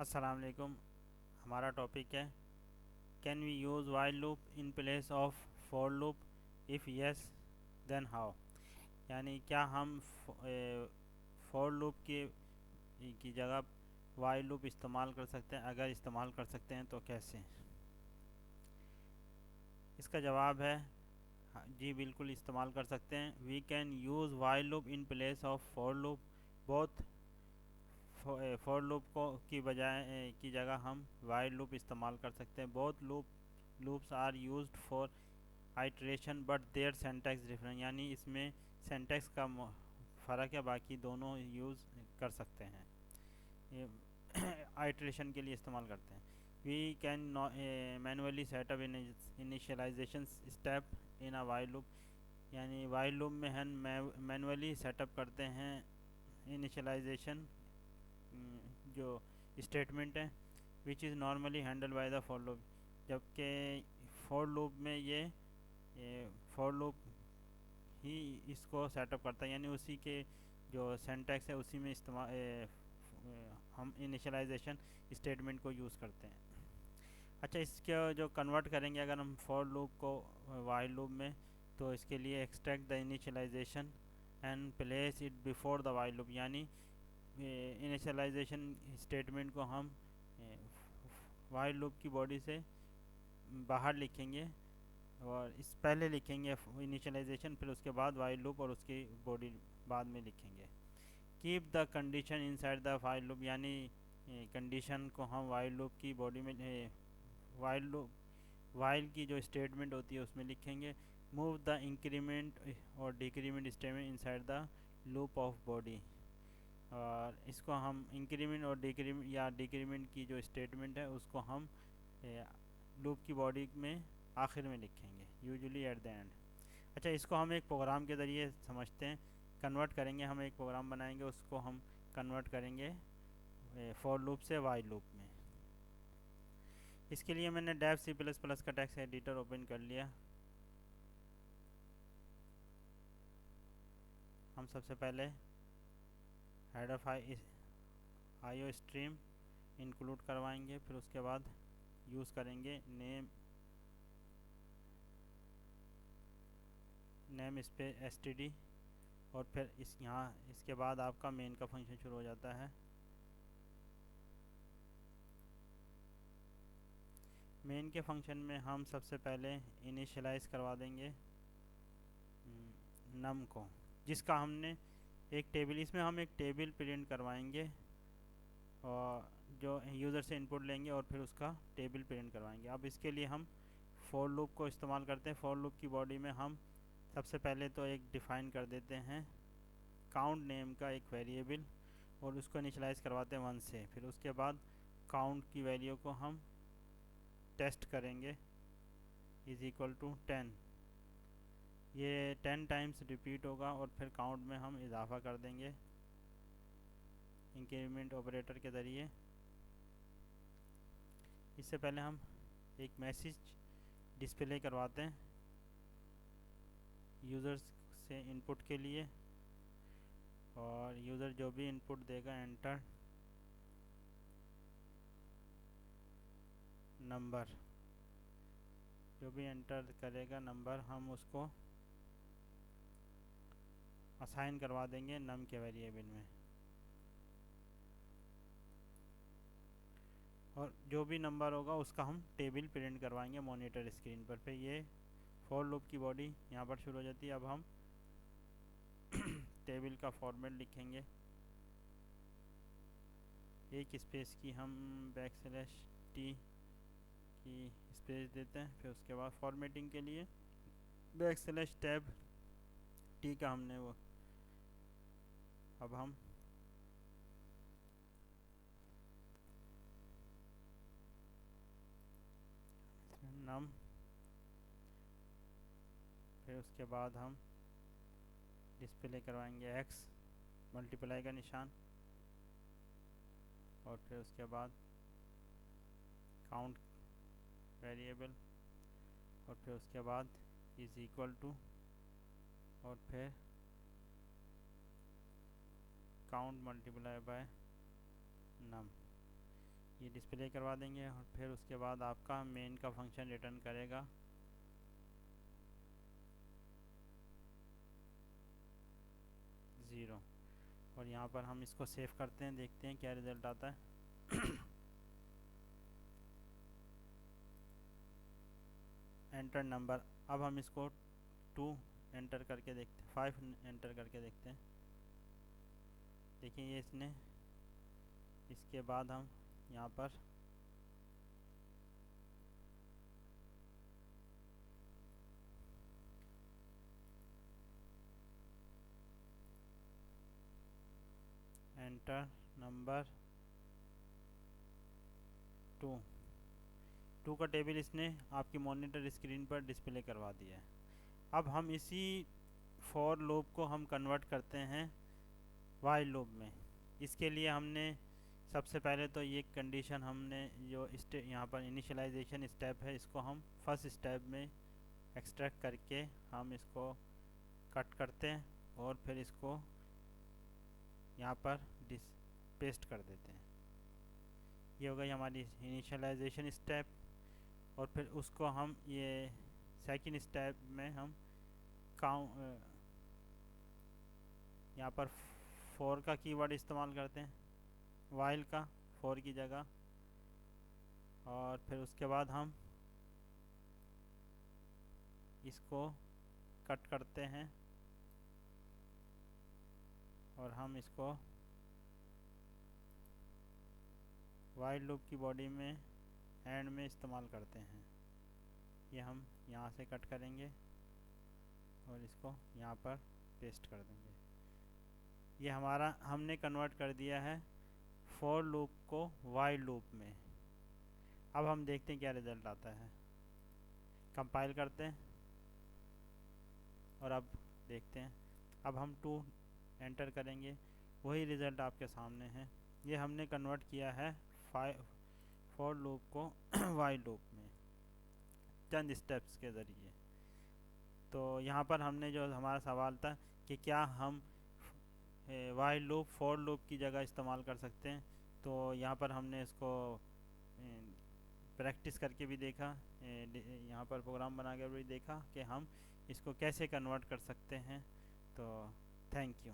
अस्सलाम वालेकुम। हमारा टॉपिक है can we use while loop in place of for loop, if yes then how. यानी क्या हम फॉर लूप की जगह वाइल लूप इस्तेमाल कर सकते हैं? अगर इस्तेमाल कर सकते हैं तो कैसे? इसका जवाब है हाँ जी, बिल्कुल इस्तेमाल कर सकते हैं। We can use while loop in place of for loop. Both for loop को की बजाय की जगह हम वाइल लूप इस्तेमाल कर सकते हैं। Both loops are used for iteration but their syntax different. यानी इसमें सिंटैक्स का फ़र्क है, बाकी दोनों यूज़ कर सकते हैं। ये आइट्रेशन के लिए इस्तेमाल करते हैं। We can manually setup initialization step in a while loop. यानी वाइल लूप में हम मैनुअली सेटअप करते हैं इनिशियलाइजेशन जो स्टेटमेंट है, which is normally handle by the for loop. जबकि फॉर लूप में ये फॉर लूप ही इसको सेटअप करता है, यानी उसी के जो सिंटैक्स है उसी में इस्तेमाल हम इनिशियलाइजेशन स्टेटमेंट को यूज़ करते हैं। अच्छा, इसके जो कन्वर्ट करेंगे अगर हम फॉर लूप को वाइल लूप में, तो इसके लिए extract the initialization and place it before the while loop. यानी इनिशियलाइजेशन स्टेटमेंट को हम वाइल लूप की बॉडी से बाहर लिखेंगे और इस पहले लिखेंगे इनिशियलाइजेशन, फिर उसके बाद वाइल लूप और उसकी बॉडी बाद में लिखेंगे। Keep the condition inside the while loop. यानी कंडीशन को हम वाइल लूप की बॉडी में वाइल लूप वाइल की जो स्टेटमेंट होती है उसमें लिखेंगे। मूव द इंक्रीमेंट और decrement statement inside the loop of body. और इसको हम इंक्रीमेंट और डिक्रीमेंट या डिक्रीमेंट की जो स्टेटमेंट है उसको हम लूप की बॉडी में आखिर में लिखेंगे, यूजुअली एट द एंड। अच्छा, इसको हम एक प्रोग्राम के ज़रिए समझते हैं, कन्वर्ट करेंगे। हम एक प्रोग्राम बनाएंगे, उसको हम कन्वर्ट करेंगे फॉर लूप से वाइल लूप में। इसके लिए मैंने डेव सी प्लस प्लस का टेक्स्ट एडिटर ओपन कर लिया। हम सबसे पहले header file IO stream include करवाएंगे, फिर उसके बाद यूज़ करेंगे नेम स्पेस std, और फिर इसके बाद आपका मेन का फंक्शन शुरू हो जाता है। मेन के फंक्शन में हम सबसे पहले इनिशियलाइज करवा देंगे नम को, जिसका हमने एक टेबल, इसमें हम एक टेबल प्रिंट करवाएंगे और जो यूज़र से इनपुट लेंगे और फिर उसका टेबल प्रिंट करवाएंगे। अब इसके लिए हम फॉर लूप को इस्तेमाल करते हैं। फॉर लूप की बॉडी में हम सबसे पहले तो एक डिफ़ाइन कर देते हैं काउंट नेम का एक वेरिएबल, और उसको इनिशियलाइज करवाते हैं 1 से। फिर उसके बाद काउंट की वैल्यू को हम टेस्ट करेंगे इज़ इक्वल टू 10। ये 10 टाइम्स रिपीट होगा और फिर काउंट में हम इजाफा कर देंगे इंक्रीमेंट ऑपरेटर के ज़रिए। इससे पहले हम एक मैसेज डिस्प्ले करवाते हैं यूज़र्स से इनपुट के लिए, और यूज़र जो भी इनपुट देगा एंटर नंबर, जो भी एंटर करेगा नंबर हम उसको असाइन करवा देंगे नम के वेरिएबल में। और जो भी नंबर होगा उसका हम टेबल प्रिंट करवाएंगे मॉनिटर स्क्रीन पर। फिर ये फॉर लूप की बॉडी यहाँ पर शुरू हो जाती है। अब हम टेबल का फॉर्मेट लिखेंगे, एक स्पेस की हम \t की स्पेस देते हैं। फिर उसके बाद फॉर्मेटिंग के लिए \tab t का हमने वो, अब हम नम, फिर उसके बाद हम डिस्प्ले करवाएंगे x मल्टीप्लाई का निशान, और फिर उसके बाद काउंट वेरिएबल, और फिर उसके बाद इज़ इक्वल टू, और फिर काउंट मल्टीप्लाई बाय नम। ये डिस्प्ले करवा देंगे और फिर उसके बाद आपका मेन का फंक्शन रिटर्न करेगा 0। और यहाँ पर हम इसको सेव करते हैं, देखते हैं क्या रिज़ल्ट आता है। एंटर नंबर, अब हम इसको 2 एंटर करके देखते हैं, 5 एंटर करके देखते हैं। देखिए ये इसने, इसके बाद हम यहाँ पर एंटर नंबर 2 का टेबल इसने आपकी मॉनिटर स्क्रीन पर डिस्प्ले करवा दिया है। अब हम इसी फॉर लूप को हम कन्वर्ट करते हैं वाइल लूप में। इसके लिए हमने सबसे पहले तो ये कंडीशन हमने जो यहाँ पर इनिशियलाइजेशन स्टेप है, इसको हम फर्स्ट स्टेप में एक्सट्रैक्ट करके हम इसको कट करते हैं और फिर इसको यहाँ पर पेस्ट कर देते हैं। ये हो गई हमारी इनिशियलाइजेशन स्टेप। और फिर उसको हम ये सेकंड स्टेप में हम यहाँ पर फॉर का कीवर्ड इस्तेमाल करते हैं, वाइल का फॉर की जगह। और फिर उसके बाद हम इसको कट करते हैं और हम इसको वाइल लूप की बॉडी में एंड में इस्तेमाल करते हैं। ये हम यहाँ से कट करेंगे और इसको यहाँ पर पेस्ट कर देंगे। ये हमारा हमने कन्वर्ट कर दिया है फॉर लूप को वाइल लूप में। अब हम देखते हैं क्या रिज़ल्ट आता है। कंपाइल करते हैं और अब देखते हैं। अब हम 2 एंटर करेंगे, वही रिज़ल्ट आपके सामने है। ये हमने कन्वर्ट किया है फॉर लूप को वाइल लूप में चंद स्टेप्स के ज़रिए। तो यहाँ पर हमने जो हमारा सवाल था कि क्या हम वाइल लूप फॉर लूप की जगह इस्तेमाल कर सकते हैं, तो यहाँ पर हमने इसको प्रैक्टिस करके भी देखा, यहाँ पर प्रोग्राम बना कर भी देखा कि हम इसको कैसे कन्वर्ट कर सकते हैं। तो थैंक यू।